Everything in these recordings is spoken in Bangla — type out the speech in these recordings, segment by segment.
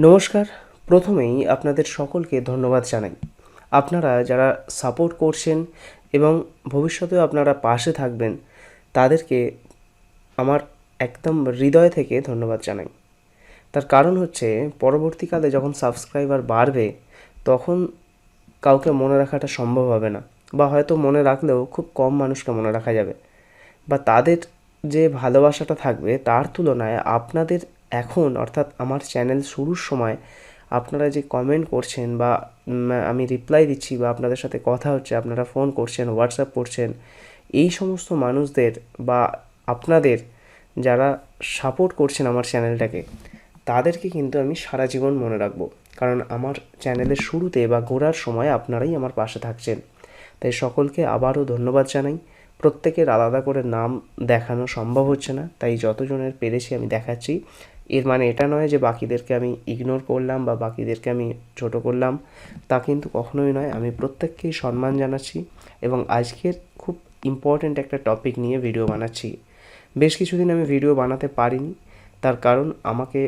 নমস্কার। প্রথমেই আপনাদের সকলকে ধন্যবাদ জানাই। আপনারা যারা সাপোর্ট করছেন এবং ভবিষ্যতেও আপনারা পাশে থাকবেন, তাদেরকে আমার একদম হৃদয় থেকে ধন্যবাদ জানাই। তার কারণ হচ্ছে, পরবর্তীকালে যখন সাবস্ক্রাইবার বাড়বে, তখন কাউকে মনে রাখাটা সম্ভব হবে না, বা হয়তো মনে রাখলেও খুব কম মানুষকে মনে রাখা যাবে, বা তাদের যে ভালোবাসাটা থাকবে তার তুলনায় আপনাদের এখন, অর্থাৎ আমার চ্যানেল শুরুর সময় আপনারা যে কমেন্ট করছেন, বা আমি রিপ্লাই দিচ্ছি, বা আপনাদের সাথে কথা হচ্ছে, আপনারা ফোন করছেন, হোয়াটসঅ্যাপ করছেন, এই সমস্ত মানুষদের বা আপনাদের যারা সাপোর্ট করছেন আমার চ্যানেলটাকে, তাদেরকে কিন্তু আমি সারা জীবন মনে রাখবো। কারণ আমার চ্যানেলের শুরুতে বা গোড়ার সময় আপনারাই আমার পাশে থাকছেন। তাই সকলকে আবারও ধন্যবাদ জানাই। প্রত্যেকের আলাদা করে নাম দেখানো সম্ভব হচ্ছে না, তাই যতজনের পেরেছি আমি দেখাচ্ছি। এর মানে এটা নয় যে বাকিদেরকে আমি ইগনোর করলাম বা বাকিদেরকে আমি ছোট করলাম, তা কিন্তু কখনোই নয়। আমি প্রত্যেককেই সম্মান জানাচ্ছি এবং আজকের খুব ইম্পর্ট্যান্ট একটা টপিক নিয়ে ভিডিও বানাচ্ছি। বেশ কিছুদিন আমি ভিডিও বানাতে পারিনি, তার কারণ আমাকে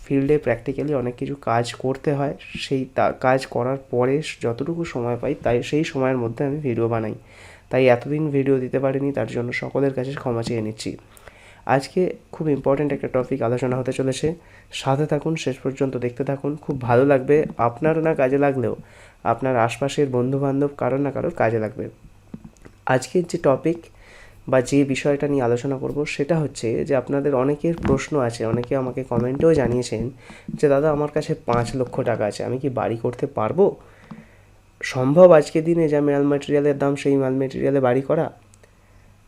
ফিল্ডে প্র্যাকটিক্যালি অনেক কিছু কাজ করতে হয়। সেই কাজ করার পরে যতটুকু সময় পাই, তাই সেই সময়ের মধ্যে আমি ভিডিও বানাই। তাই এতদিন ভিডিও দিতে পারিনি, তার জন্য সকলের কাছে ক্ষমা চেয়ে নিচ্ছি। আজকে খুব ইম্পর্ট্যান্ট একটা টপিক আলোচনা হতে চলেছে। সাথে থাকুন, শেষ পর্যন্ত দেখতে থাকুন, খুব ভালো লাগবে। আপনার না কাজে লাগলেও আপনার আশপাশের বন্ধুবান্ধব কারোর না কারোর কাজে লাগবে। আজকের যে টপিক বা যে বিষয়টা নিয়ে আলোচনা করব, সেটা হচ্ছে যে আপনাদের অনেকের প্রশ্ন আছে, অনেকে আমাকে কমেন্টেও জানিয়েছেন যে দাদা, আমার কাছে 5 লক্ষ টাকা আছে, আমি কি বাড়ি করতে পারবো? সম্ভব আজকের দিনে যা মাল ম্যাটেরিয়ালের দাম, সেই মাল ম্যাটেরিয়ালে বাড়ি করা?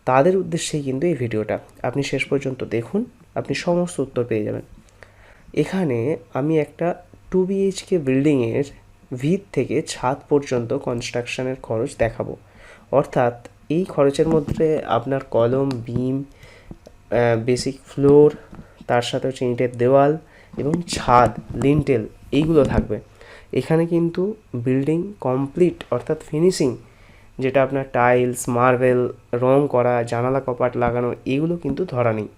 তাদের উদ্দেশ্যেই কিন্তু এই ভিডিওটা। আপনি শেষ পর্যন্ত দেখুন, আপনি সমস্ত উত্তর পেয়ে যাবেন। এখানে আমি একটা 2 BHK বিল্ডিংয়ের ভিত থেকে ছাদ পর্যন্ত কনস্ট্রাকশনের খরচ দেখাবো। অর্থাৎ এই খরচের মধ্যে আপনার কলম, বিম, বেসিক ফ্লোর, তার সাথে হচ্ছে ইটের দেওয়াল এবং ছাদ, লিন্টেল, এইগুলো থাকবে। এখানে কিন্তু বিল্ডিং কমপ্লিট, অর্থাৎ ফিনিশিং, যেটা আপনার টাইলস, মার্বেল, রং করা, জানালা কপাট লাগানো, এগুলো কিন্তু ধরা নেই।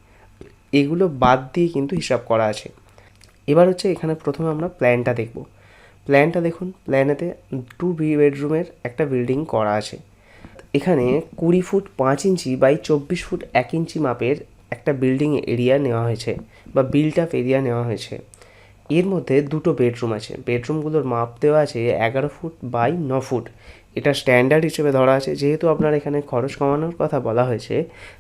এগুলো বাদ দিয়ে কিন্তু হিসাব করা আছে। এবার হচ্ছে এখানে প্রথমে আমরা প্ল্যানটা দেখব। প্ল্যানটা দেখুন। প্ল্যানেতে 2 বেডরুমের একটা বিল্ডিং করা আছে। এখানে 20 ফুট 5 ইঞ্চি বাই 24 ফুট 1 ইঞ্চি মাপের একটা বিল্ডিং এরিয়া নেওয়া হয়েছে, বা বিল্ট আপ এরিয়া নেওয়া হয়েছে। এর মধ্যে 2টো বেডরুম আছে। বেডরুমগুলোর মাপ দেওয়া আছে 11 ফুট বাই 9 ফুট। এটা স্ট্যান্ডার্ড হিসেবে ধরা আছে। যেহেতু আপনার এখানে খরচ কমানোর কথা বলা হয়েছে,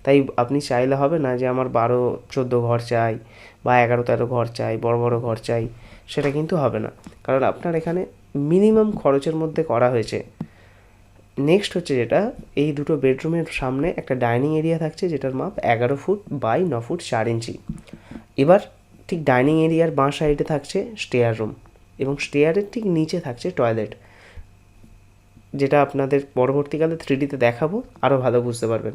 তাই আপনি চাইলে হবে না যে আমার 12-14 ঘর চাই বা 11-13 ঘর চাই, বড় বড় ঘর চাই, সেটা কিন্তু হবে না। কারণ আপনার এখানে মিনিমাম খরচের মধ্যে করা হয়েছে। নেক্সট হচ্ছে যেটা, এই 2টো বেডরুমের সামনে একটা ডাইনিং এরিয়া থাকছে, যেটার মাপ 11 ফুট বাই 9 ফুট 4 ইঞ্চি। এবার ঠিক ডাইনিং এরিয়ার বাঁ সাইডে থাকছে স্টেয়ার রুম, এবং স্টেয়ারের ঠিক নিচে থাকছে টয়লেট, যেটা আপনাদের পরবর্তীকালে 3Dতে দেখাবো, আরও ভালো বুঝতে পারবেন।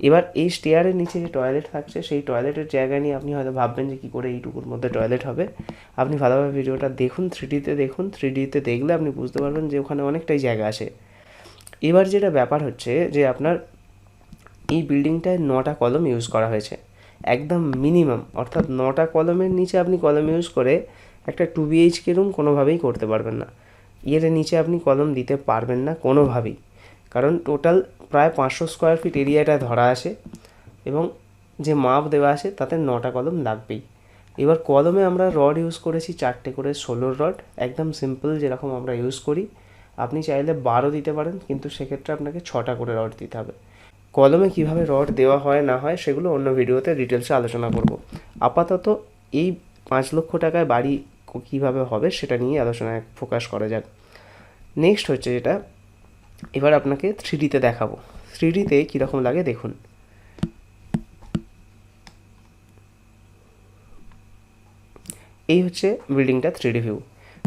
এবার এই স্টেয়ারের নিচে যে টয়লেট থাকছে, সেই টয়লেটের জায়গা নিয়ে আপনি হয়তো ভাববেন যে কী করে এইটুকুর মধ্যে টয়লেট হবে। আপনি ভালোভাবে ভিডিওটা দেখুন, 3Dতে দেখুন। 3Dতে দেখলে আপনি বুঝতে পারবেন যে ওখানে অনেকটাই জায়গা আছে। এবার যেটা ব্যাপার হচ্ছে যে আপনার এই বিল্ডিংটায় 9টা কলম ইউজ করা হয়েছে, একদম মিনিমাম। অর্থাৎ 9টা কলমের নিচে আপনি কলম ইউজ করে একটা 2 BHK রুম কোনোভাবেই করতে পারবেন না। এর নিচে আপনি কলম দিতে পারবেন না কোনোভাবেই, কারণ টোটাল প্রায় 500 স্কোয়ার ফিট এরিয়াটা ধরা আছে, এবং যে মাপ দেওয়া আছে তাতে 9টা কলম লাগবেই। এবার কলমে আমরা রড ইউজ করেছি 4টে করে 16 রড, একদম সিম্পল যেরকম আমরা ইউজ করি। আপনি চাইলে 12 দিতে পারেন, কিন্তু সেক্ষেত্রে আপনাকে 6টা করে রড দিতে হবে। কলমে কিভাবে রড দেওয়া হয় না হয় সেগুলো অন্য ভিডিওতে ডিটেলসে আলোচনা করব। আপাতত এই 5 লক্ষ টাকায় বাড়ি কীভাবে হবে সেটা নিয়ে আলোচনায় ফোকাস করা যাক। নেক্সট হচ্ছে যেটা, এবার আপনাকে 3Dতে দেখাবো। 3Dতে কীরকম লাগে দেখুন। এই হচ্ছে বিল্ডিংটা 3D ভিউ।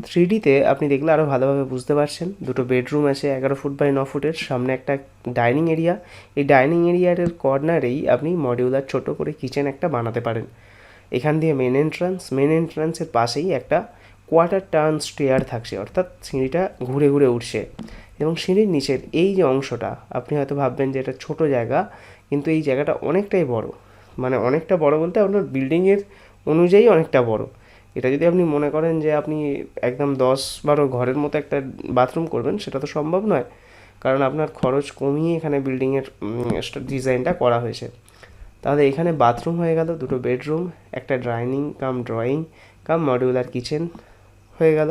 3Dতে আপনি দেখলে আরও ভালোভাবে বুঝতে পারছেন। 2টো বেডরুম আছে 11 ফুট বাই 9 ফুটের, সামনে একটা ডাইনিং এরিয়া। এই ডাইনিং এরিয়ার কর্নারেই আপনি মডিউলার ছোট করে কিচেন একটা বানাতে পারেন। এখান দিয়ে মেন এন্ট্রান্সের পাশেই একটা কোয়ার্টার টার্ন স্টেয়ার থাকছে, অর্থাৎ সিঁড়িটা ঘুরে ঘুরে উঠছে। এবং সিঁড়ির নিচের এই যে অংশটা, আপনি হয়তো ভাববেন যে এটা ছোটো জায়গা, কিন্তু এই জায়গাটা অনেকটাই বড়। মানে অনেকটা বড় বলতে আপনার বিল্ডিংয়ের অনুযায়ী অনেকটা বড়। এটা যদি আপনি মনে করেন যে আপনি একদম 10-12 ঘরের মতো একটা বাথরুম করবেন, সেটা তো সম্ভব নয়, কারণ আপনার খরচ কমিয়ে এখানে বিল্ডিংয়ের ডিজাইনটা করা হয়েছে। তাহলে এখানে বাথরুম হয়ে গেল, দুটো বেডরুম, একটা ডাইনিং কাম ড্রয়িং কাম মডিউলার কিচেন হয়ে গেল।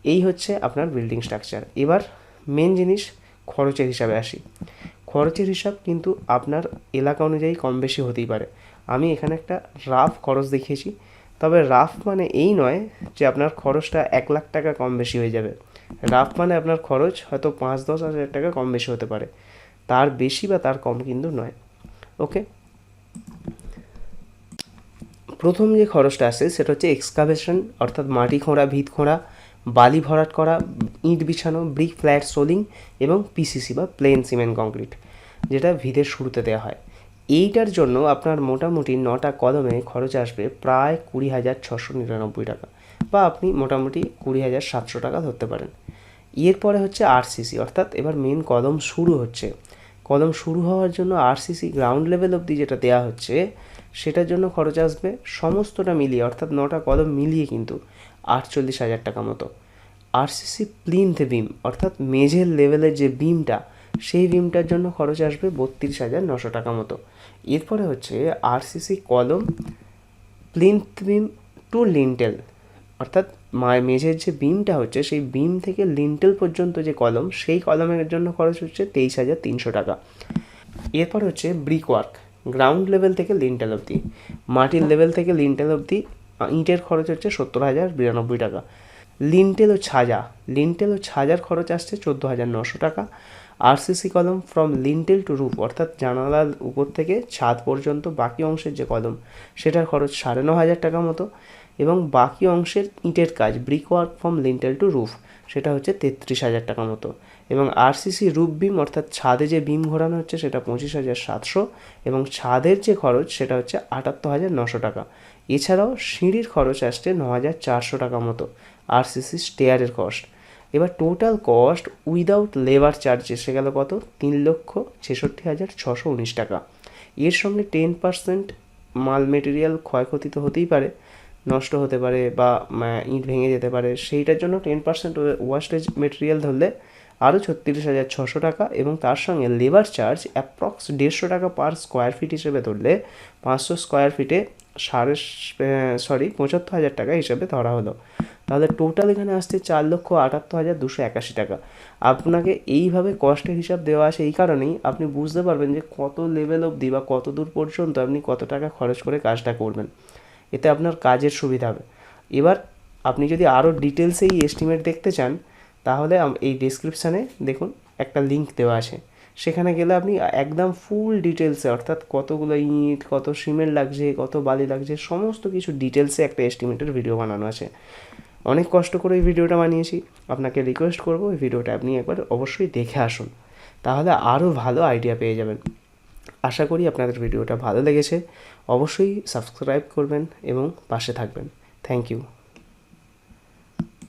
এই হচ্ছে আপনার বিল্ডিং স্ট্রাকচার। এবার মেন জিনিস, খরচের হিসাবে আসি। খরচের হিসাব কিন্তু আপনার এলাকা অনুযায়ী কম বেশি হতেই পারে। আমি এখানে একটা রাফ খরচ দেখিয়েছি, তবে রাফ মানে এই নয় যে আপনার খরচটা 1 লাখ টাকা কম বেশি হয়ে যাবে। রাফ মানে আপনার খরচ হয়তো 5-10 হাজার টাকা কম বেশি হতে পারে, তার বেশি বা তার কম কিন্তু নয়। ওকে, প্রথম যে খরচটা আসে সেটা হচ্ছে এক্সকাভেশন, অর্থাৎ মাটি খোঁড়া, ভিত খোঁড়া, বালি ভরাট করা, ইট বিছানো, ব্রিক ফ্ল্যাট সোলিং এবং পিসিসি বা প্লেন সিমেন্ট কংক্রিট, যেটা ভিতের শুরুতে দেওয়া হয়। এইটার জন্য আপনার মোটামুটি 9টা কলমে খরচ আসবে প্রায় 20,699 টাকা, বা আপনি মোটামুটি 20,700 টাকা ধরতে পারেন। এরপরে হচ্ছে আরসিসি, অর্থাৎ এবার মেন কলম শুরু হচ্ছে। কলম শুরু হওয়ার জন্য আরসিসি গ্রাউন্ড লেভেল অবধি যেটা দেওয়া হচ্ছে, সেটার জন্য খরচ আসবে সমস্তটা মিলিয়ে, অর্থাৎ 9টা কলম মিলিয়ে কিন্তু 48,000 টাকা মতো। আরসিসি প্লিন্থ বিম, অর্থাৎ মেঝের লেভেলের যে বিমটা, সেই বিমটার জন্য খরচ আসবে 32,900 টাকা মতো। এরপরে হচ্ছে আরসিসি কলম প্লিন্থ বিম টু লিন্টেল, অর্থাৎ মেঝের যে বিমটা হচ্ছে সেই বিম থেকে লিন্টেল পর্যন্ত যে কলম, সেই কলমের জন্য খরচ হচ্ছে 23,300 টাকা। এরপর হচ্ছে ব্রিক ওয়ার্ক, গ্রাউন্ড লেভেল থেকে লিন্টেল অবধি, মাটির লেভেল থেকে লিন্টেল অবধি ইটের খরচ হচ্ছে 70,092 টাকা। লিন্টেল ও ছাজার খরচ আসছে 14,900 টাকা। আরসিসি কলম ফ্রম লিন্টেল টু রুফ, অর্থাৎ জানালার উপর থেকে ছাদ পর্যন্ত বাকি অংশের যে কলম, সেটার খরচ 9,500 টাকা মতো। এবং বাকি অংশের ইটের কাজ, brick work from lintel to roof, সেটা হচ্ছে 33,000 টাকা মতো। এবং আরসিসি রুফ বিম, অর্থাৎ ছাদে যে বিম ঘোরানো হচ্ছে, সেটা 25,700, এবং ছাদের যে খরচ সেটা হচ্ছে 78,900 টাকা। এছাড়াও সিঁড়ির খরচ আসছে 9,400 টাকা মতো, আরসিসি স্টেয়ারের কস্ট। এবার total cost without labour charge এসে গেল কত, 3,66,619 টাকা। এর সঙ্গে 10% মাল মেটেরিয়াল ক্ষয়ক্ষতি তো হতেই পারে, নষ্ট হতে পারে বা ইট ভেঙে যেতে পারে, সেইটার জন্য 10% ওয়াস্টেজ মেটেরিয়াল ধরলে আরও 36,600 টাকা, এবং তার সঙ্গে লেবার চার্জ অ্যাপ্রক্স 150 টাকা পার স্কোয়ার ফিট হিসেবে ধরলে 500 স্কোয়ার ফিটে 75,000 টাকা হিসেবে ধরা হলো। তাহলে টোটাল এখানে আসছে 4,78,281 টাকা। আপনাকে এইভাবে কস্টের হিসাব দেওয়া আছে এই কারণেই আপনি বুঝতে পারবেন যে কত লেভেল অবধি বা কত দূর পর্যন্ত আপনি কত টাকা খরচ করে কাজটা করবেন, এতে আপনার কাজের সুবিধা হবে। এবার আপনি যদি আরও ডিটেলসে এই এস্টিমেট দেখতে চান, তাহলে এই ডেসক্রিপশানে দেখুন একটা লিঙ্ক দেওয়া আছে, সেখানে গেলে আপনি একদম ফুল ডিটেলসে, অর্থাৎ কতগুলো ইট, কত সিমেন্ট লাগছে, কত বালি লাগছে, সমস্ত কিছু ডিটেলসে একটা এস্টিমেটের ভিডিও বানানো আছে। অনেক কষ্ট করে এই ভিডিওটা বানিয়েছি, আপনাকে রিকোয়েস্ট করবো এই ভিডিওটা আপনি একবার অবশ্যই দেখে আসুন, তাহলে আরও ভালো আইডিয়া পেয়ে যাবেন। আশা করি আপনাদের ভিডিওটা ভালো লেগেছে। অবশ্যই সাবস্ক্রাইব করবেন এবং পাশে থাকবেন। Thank you.